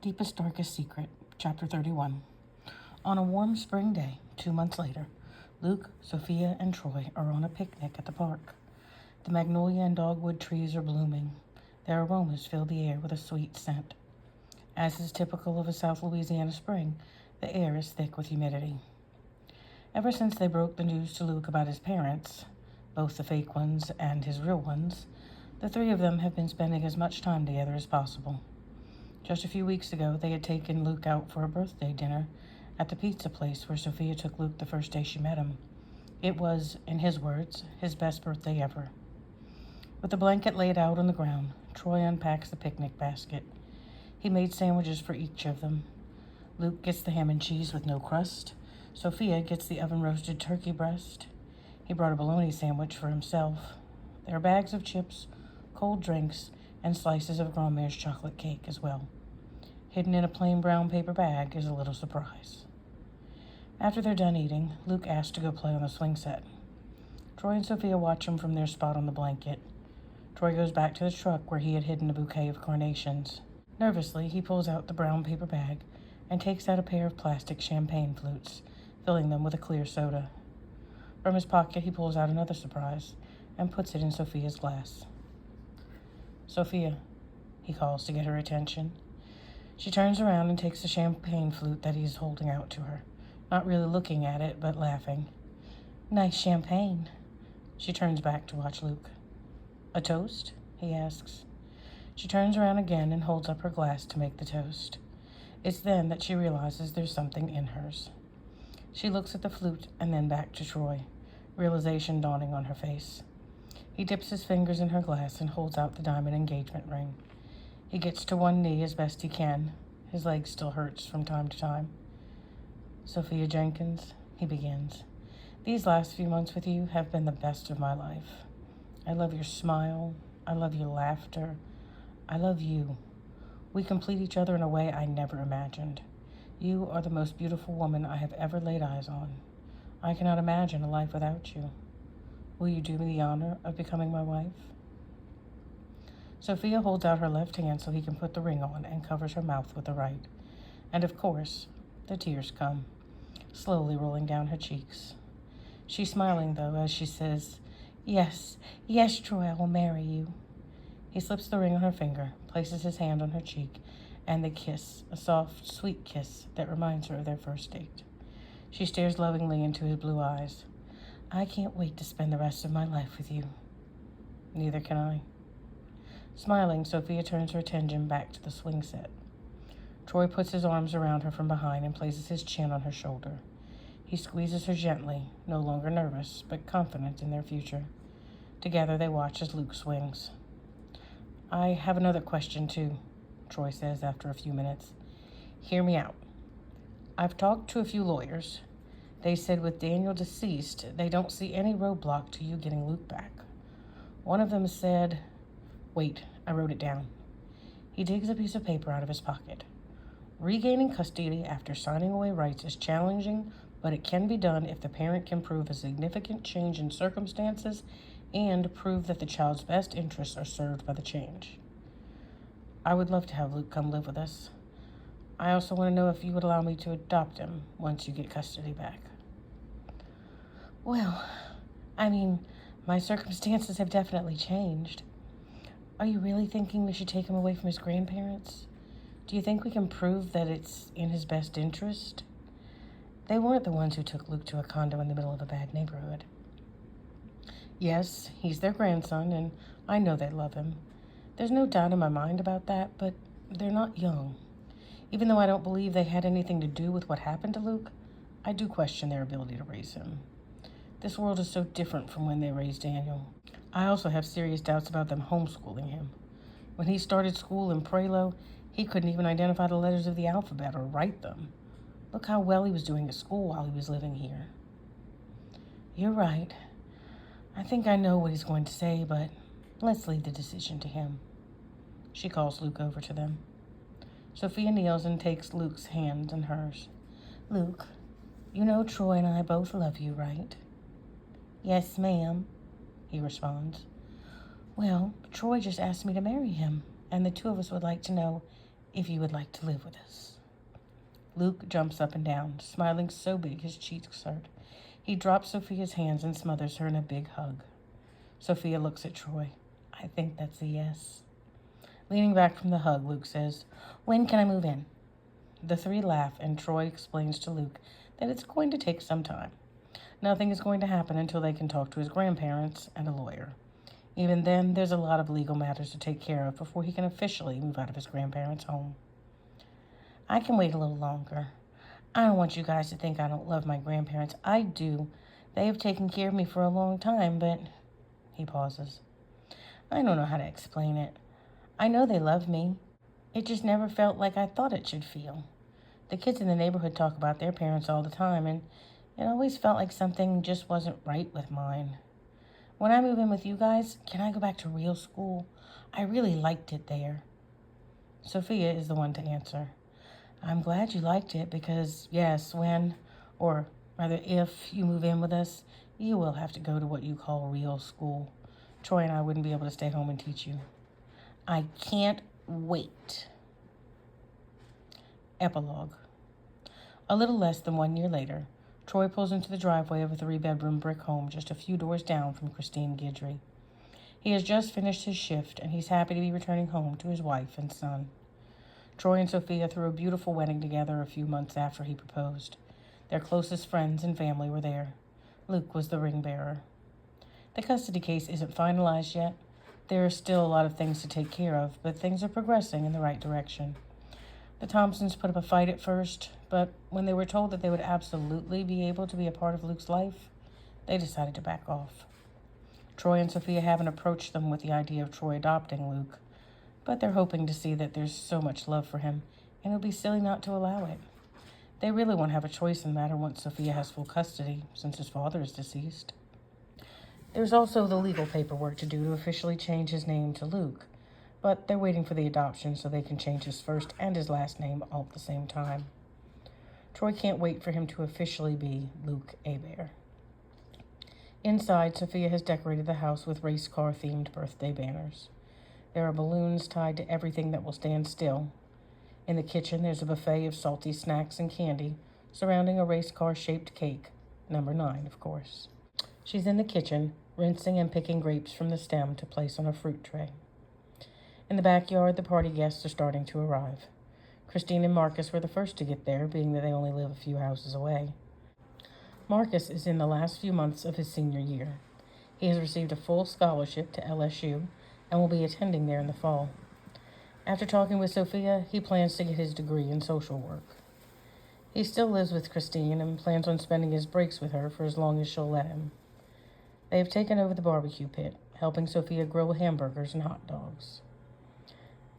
Deepest, Darkest Secret, Chapter 31. On a warm spring day, 2 months later, Luke, Sophia, and Troy are on a picnic at the park. The magnolia and dogwood trees are blooming. Their aromas fill the air with a sweet scent. As is typical of a South Louisiana spring, the air is thick with humidity. Ever since they broke the news to Luke about his parents, both the fake ones and his real ones, the three of them have been spending as much time together as possible. Just a few weeks ago, they had taken Luke out for a birthday dinner at the pizza place where Sophia took Luke the first day she met him. It was, in his words, his best birthday ever. With the blanket laid out on the ground, Troy unpacks the picnic basket. He made sandwiches for each of them. Luke gets the ham and cheese with no crust. Sophia gets the oven-roasted turkey breast. He brought a bologna sandwich for himself. There are bags of chips, cold drinks, and slices of Grandma's chocolate cake as well. Hidden in a plain brown paper bag is a little surprise. After they're done eating, Luke asks to go play on the swing set. Troy and Sophia watch him from their spot on the blanket. Troy goes back to the truck where he had hidden a bouquet of carnations. Nervously, he pulls out the brown paper bag and takes out a pair of plastic champagne flutes, filling them with a clear soda. From his pocket, he pulls out another surprise and puts it in Sophia's glass. "Sophia," he calls to get her attention. She turns around and takes the champagne flute that he's holding out to her, not really looking at it, but laughing. "Nice champagne." She turns back to watch Luke. "A toast?" he asks. She turns around again and holds up her glass to make the toast. It's then that she realizes there's something in hers. She looks at the flute and then back to Troy, realization dawning on her face. He dips his fingers in her glass and holds out the diamond engagement ring. He gets to one knee as best he can. His leg still hurts from time to time. "Sophia Jenkins," he begins, "these last few months with you have been the best of my life. I love your smile. I love your laughter. I love you. We complete each other in a way I never imagined. You are the most beautiful woman I have ever laid eyes on. I cannot imagine a life without you. Will you do me the honor of becoming my wife?" Sophia holds out her left hand so he can put the ring on and covers her mouth with the right. And of course, the tears come, slowly rolling down her cheeks. She's smiling, though, as she says, "Yes, yes, Troy, I will marry you." He slips the ring on her finger, places his hand on her cheek, and they kiss, a soft, sweet kiss that reminds her of their first date. She stares lovingly into his blue eyes. "I can't wait to spend the rest of my life with you." "Neither can I." Smiling, Sophia turns her attention back to the swing set. Troy puts his arms around her from behind and places his chin on her shoulder. He squeezes her gently, no longer nervous, but confident in their future. Together they watch as Luke swings. "I have another question, too," Troy says after a few minutes. "Hear me out. I've talked to a few lawyers. They said with Daniel deceased, they don't see any roadblock to you getting Luke back. One of them said, wait, I wrote it down." He digs a piece of paper out of his pocket. "Regaining custody after signing away rights is challenging, but it can be done if the parent can prove a significant change in circumstances and prove that the child's best interests are served by the change. I would love to have Luke come live with us. I also want to know if you would allow me to adopt him once you get custody back." "Well, my circumstances have definitely changed. Are you really thinking we should take him away from his grandparents? Do you think we can prove that it's in his best interest? They weren't the ones who took Luke to a condo in the middle of a bad neighborhood." "Yes, he's their grandson, and I know they love him. There's no doubt in my mind about that, but they're not young. Even though I don't believe they had anything to do with what happened to Luke, I do question their ability to raise him. This world is so different from when they raised Daniel. I also have serious doubts about them homeschooling him. When he started school in Prelo, he couldn't even identify the letters of the alphabet or write them. Look how well he was doing at school while he was living here." "You're right. I think I know what he's going to say, but let's leave the decision to him." She calls Luke over to them. Sophia kneels and takes Luke's hand in hers. "Luke, you know Troy and I both love you, right?" "Yes, ma'am," he responds. "Well, Troy just asked me to marry him, and the two of us would like to know if you would like to live with us. Luke jumps up and down, smiling so big his cheeks hurt. He drops Sophia's hands and smothers her in a big hug. Sophia looks at Troy. I think that's a yes. Leaning back from the hug, Luke says, When can I move in? The three laugh, and Troy explains to Luke that it's going to take some time. Nothing is going to happen until they can talk to his grandparents and a lawyer. Even then, there's a lot of legal matters to take care of before he can officially move out of his grandparents' home. I can wait a little longer. I don't want you guys to think I don't love my grandparents. I do. They have taken care of me for a long time, but... He pauses. I don't know how to explain it. I know they love me. It just never felt like I thought it should feel. The kids in the neighborhood talk about their parents all the time, and it always felt like something just wasn't right with mine. When I move in with you guys, can I go back to real school? I really liked it there. Sophia is the one to answer. I'm glad you liked it because, yes, or rather if you move in with us, you will have to go to what you call real school. Troy and I wouldn't be able to stay home and teach you. I can't wait. Epilogue. A little less than 1 year later, Troy pulls into the driveway of a 3-bedroom brick home just a few doors down from Christine Guidry. He has just finished his shift, and he's happy to be returning home to his wife and son. Troy and Sophia threw a beautiful wedding together a few months after he proposed. Their closest friends and family were there. Luke was the ring bearer. The custody case isn't finalized yet. There are still a lot of things to take care of, but things are progressing in the right direction. The Thompsons put up a fight at first, but when they were told that they would absolutely be able to be a part of Luke's life, they decided to back off. Troy and Sophia haven't approached them with the idea of Troy adopting Luke, but they're hoping to see that there's so much love for him, and it would be silly not to allow it. They really won't have a choice in the matter once Sophia has full custody, since his father is deceased. There's also the legal paperwork to do to officially change his name to Luke, but they're waiting for the adoption so they can change his first and his last name all at the same time. Troy can't wait for him to officially be Luke Hebert. Inside, Sophia has decorated the house with race car-themed birthday banners. There are balloons tied to everything that will stand still. In the kitchen, there's a buffet of salty snacks and candy surrounding a race car-shaped cake, number 9, of course. She's in the kitchen, rinsing and picking grapes from the stem to place on a fruit tray. In the backyard, the party guests are starting to arrive. Christine and Marcus were the first to get there, being that they only live a few houses away. Marcus is in the last few months of his senior year. He has received a full scholarship to LSU and will be attending there in the fall. After talking with Sophia, he plans to get his degree in social work. He still lives with Christine and plans on spending his breaks with her for as long as she'll let him. They have taken over the barbecue pit, helping Sophia grill hamburgers and hot dogs.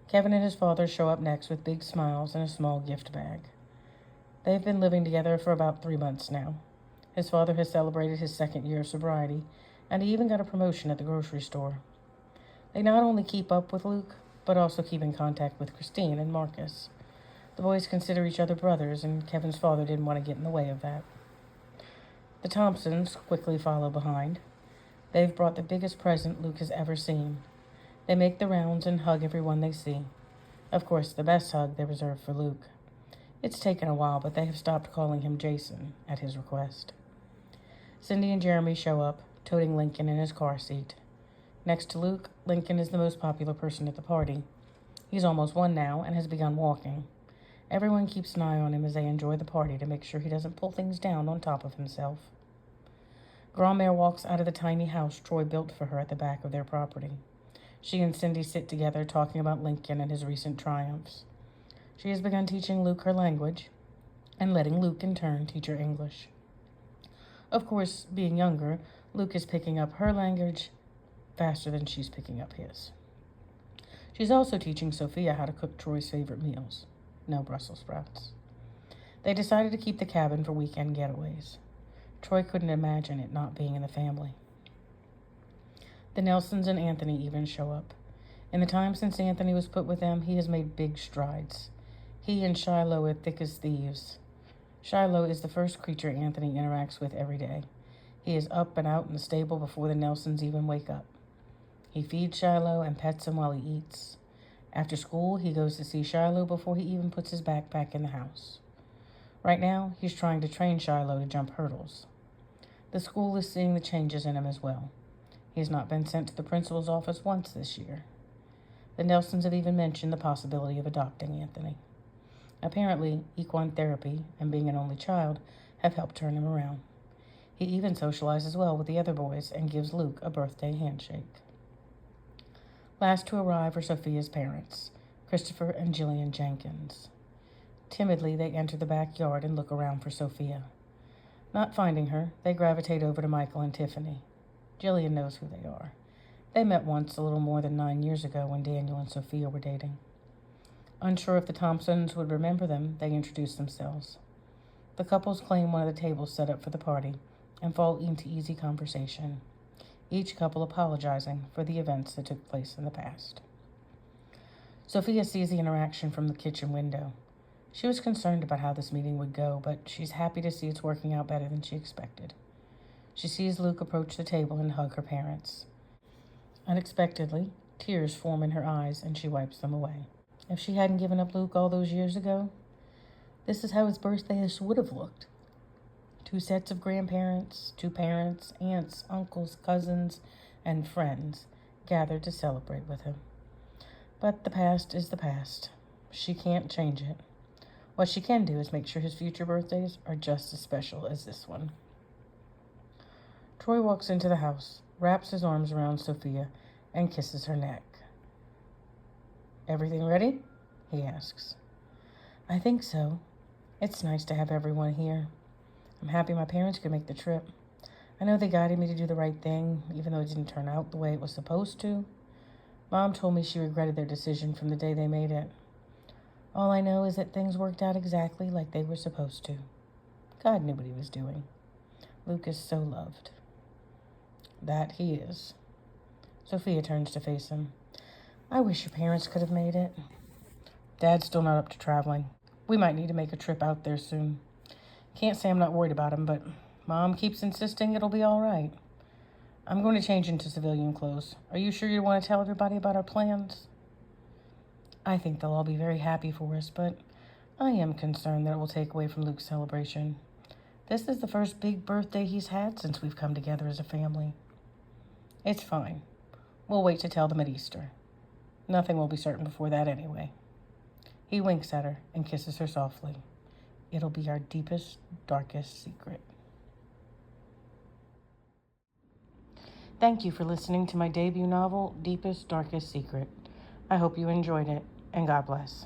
Kevin and his father show up next with big smiles and a small gift bag. They have been living together for about 3 months now. His father has celebrated his 2nd year of sobriety, and he even got a promotion at the grocery store. They not only keep up with Luke, but also keep in contact with Christine and Marcus. The boys consider each other brothers, and Kevin's father didn't want to get in the way of that. The Thompsons quickly follow behind. They've brought the biggest present Luke has ever seen. They make the rounds and hug everyone they see. Of course, the best hug they reserve for Luke. It's taken a while, but they have stopped calling him Jason at his request. Cindy and Jeremy show up, toting Lincoln in his car seat. Next to Luke, Lincoln is the most popular person at the party. He's almost 1 now and has begun walking. Everyone keeps an eye on him as they enjoy the party to make sure he doesn't pull things down on top of himself. Grandmère walks out of the tiny house Troy built for her at the back of their property. She and Cindy sit together talking about Lincoln and his recent triumphs. She has begun teaching Luke her language and letting Luke in turn teach her English. Of course, being younger, Luke is picking up her language faster than she's picking up his. She's also teaching Sophia how to cook Troy's favorite meals. No Brussels sprouts. They decided to keep the cabin for weekend getaways. Troy couldn't imagine it not being in the family. The Nelsons and Anthony even show up. In the time since Anthony was put with them, he has made big strides. He and Shiloh are thick as thieves. Shiloh is the first creature Anthony interacts with every day. He is up and out in the stable before the Nelsons even wake up. He feeds Shiloh and pets him while he eats. After school, he goes to see Shiloh before he even puts his backpack in the house. Right now, he's trying to train Shiloh to jump hurdles. The school is seeing the changes in him as well. He has not been sent to the principal's office once this year. The Nelsons have even mentioned the possibility of adopting Anthony. Apparently, equine therapy and being an only child have helped turn him around. He even socializes well with the other boys and gives Luke a birthday handshake. Last to arrive are Sophia's parents, Christopher and Jillian Jenkins. Timidly, they enter the backyard and look around for Sophia. Not finding her, they gravitate over to Michael and Tiffany. Jillian knows who they are. They met once a little more than 9 years ago when Daniel and Sophia were dating. Unsure if the Thompsons would remember them, they introduce themselves. The couples claim one of the tables set up for the party and fall into easy conversation, each couple apologizing for the events that took place in the past. Sophia sees the interaction from the kitchen window. She was concerned about how this meeting would go, but she's happy to see it's working out better than she expected. She sees Luke approach the table and hug her parents. Unexpectedly, tears form in her eyes and she wipes them away. If she hadn't given up Luke all those years ago, this is how his birthday would have looked. 2 sets of grandparents, 2 parents, aunts, uncles, cousins, and friends gathered to celebrate with him. But the past is the past. She can't change it. What she can do is make sure his future birthdays are just as special as this one. Troy walks into the house, wraps his arms around Sophia, and kisses her neck. "Everything ready?" he asks. "I think so. It's nice to have everyone here. I'm happy my parents could make the trip. I know they guided me to do the right thing, even though it didn't turn out the way it was supposed to. Mom told me she regretted their decision from the day they made it. All I know is that things worked out exactly like they were supposed to. God knew what he was doing. Luke is so loved." That he is. Sophia turns to face him. "I wish your parents could have made it. Dad's still not up to traveling. We might need to make a trip out there soon. Can't say I'm not worried about him, but Mom keeps insisting it'll be all right. I'm going to change into civilian clothes. Are you sure you want to tell everybody about our plans?" "I think they'll all be very happy for us, but I am concerned that it will take away from Luke's celebration. This is the first big birthday he's had since we've come together as a family." "It's fine. We'll wait to tell them at Easter. Nothing will be certain before that anyway." He winks at her and kisses her softly. "It'll be our deepest, darkest secret." Thank you for listening to my debut novel, Deepest, Darkest Secret. I hope you enjoyed it, and God bless.